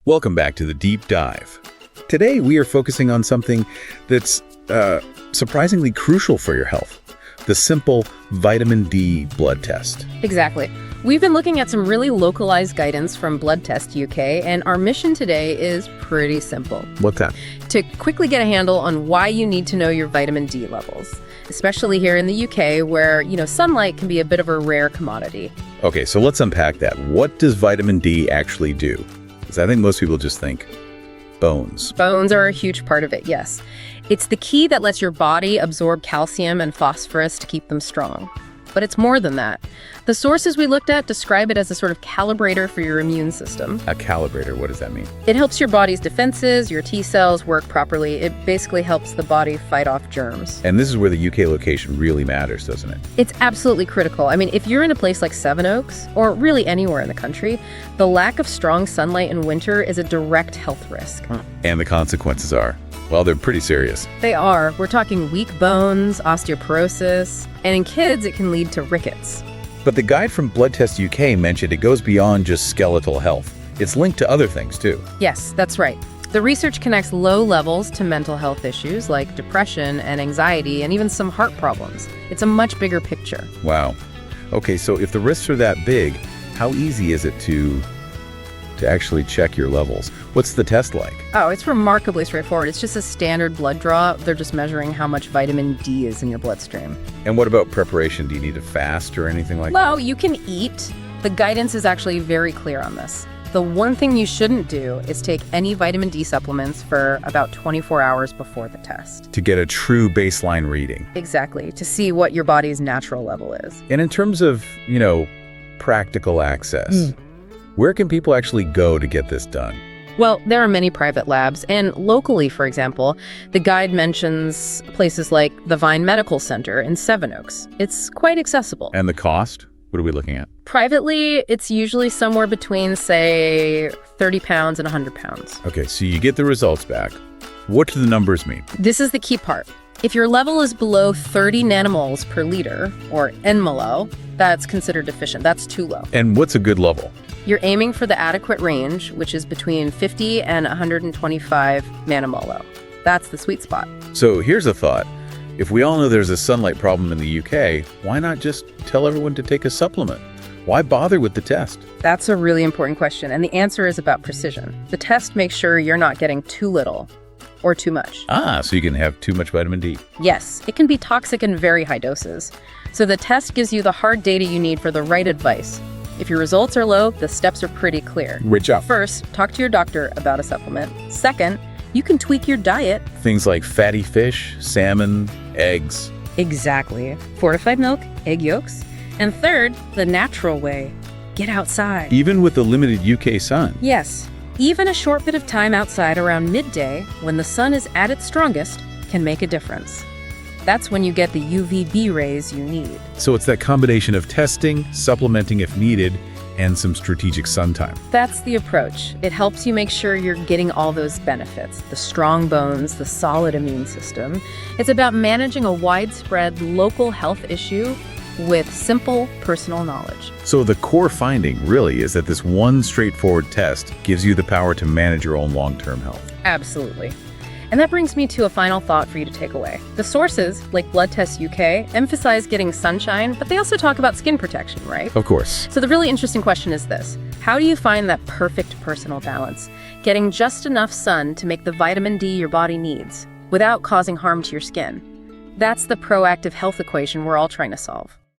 Welcome back to the Deep Dive. Today we are focusing on something that's surprisingly crucial for your health, the simple vitamin D blood test. Exactly. We've been looking at some really localized guidance from Blood Test UK, and our mission today is pretty simple. What's that? To quickly get a handle on why you need to know your vitamin D levels, especially here in the UK where, sunlight can be a bit of a rare commodity. Okay, so let's unpack that. What does vitamin D actually do? Because I think most people just think bones. Bones are a huge part of it, yes. It's the key that lets your body absorb calcium and phosphorus to keep them strong. But it's more than that. The sources we looked at describe it as a sort of calibrator for your immune system. A calibrator, what does that mean? It helps your body's defenses, your T cells work properly. It basically helps the body fight off germs. And this is where the UK location really matters, doesn't it? It's absolutely critical. I mean, if you're in a place like Sevenoaks, or really anywhere in the country, the lack of strong sunlight in winter is a direct health risk. And the consequences are, well, they're pretty serious. They are. We're talking weak bones, osteoporosis, and in kids, it can lead to rickets. But the guide from Blood Test UK mentioned it goes beyond just skeletal health. It's linked to other things, too. Yes, that's right. The research connects low levels to mental health issues like depression and anxiety and even some heart problems. It's a much bigger picture. Wow. Okay, so if the risks are that big, how easy is it to actually check your levels? What's the test like? Oh, it's remarkably straightforward. It's just a standard blood draw. They're just measuring how much vitamin D is in your bloodstream. And what about preparation? Do you need to fast or anything like that? Well, you can eat. The guidance is actually very clear on this. The one thing you shouldn't do is take any vitamin D supplements for about 24 hours before the test. To get a true baseline reading. Exactly, to see what your body's natural level is. And in terms of, practical access, where can people actually go to get this done? Well, there are many private labs, and locally, for example, the guide mentions places like the Vine Medical Center in Sevenoaks. It's quite accessible. And the cost? What are we looking at? Privately, it's usually somewhere between, say, 30 pounds and 100 pounds. Okay, so you get the results back. What do the numbers mean? This is the key part. If your level is below 30 nanomoles per liter, or nmol, that's considered deficient. That's too low. And what's a good level? You're aiming for the adequate range, which is between 50 and 125 nanomolo. That's the sweet spot. So here's a thought. If we all know there's a sunlight problem in the UK, why not just tell everyone to take a supplement? Why bother with the test? That's a really important question, and the answer is about precision. The test makes sure you're not getting too little or too much. So you can have too much vitamin D. Yes, it can be toxic in very high doses. So the test gives you the hard data you need for the right advice. If your results are low, the steps are pretty clear. Which up? First, talk to your doctor about a supplement. Second, you can tweak your diet. Things like fatty fish, salmon, eggs. Exactly. Fortified milk, egg yolks. And third, the natural way. Get outside. Even with the limited UK sun. Yes. Even a short bit of time outside around midday, when the sun is at its strongest, can make a difference. That's when you get the UVB rays you need. So it's that combination of testing, supplementing if needed, and some strategic sun time. That's the approach. It helps you make sure you're getting all those benefits, the strong bones, the solid immune system. It's about managing a widespread local health issue with simple personal knowledge. So the core finding really is that this one straightforward test gives you the power to manage your own long-term health. Absolutely. And that brings me to a final thought for you to take away. The sources, like Blood Test UK, emphasize getting sunshine, but they also talk about skin protection, right? Of course. So the really interesting question is this: how do you find that perfect personal balance? Getting just enough sun to make the vitamin D your body needs, without causing harm to your skin. That's the proactive health equation we're all trying to solve.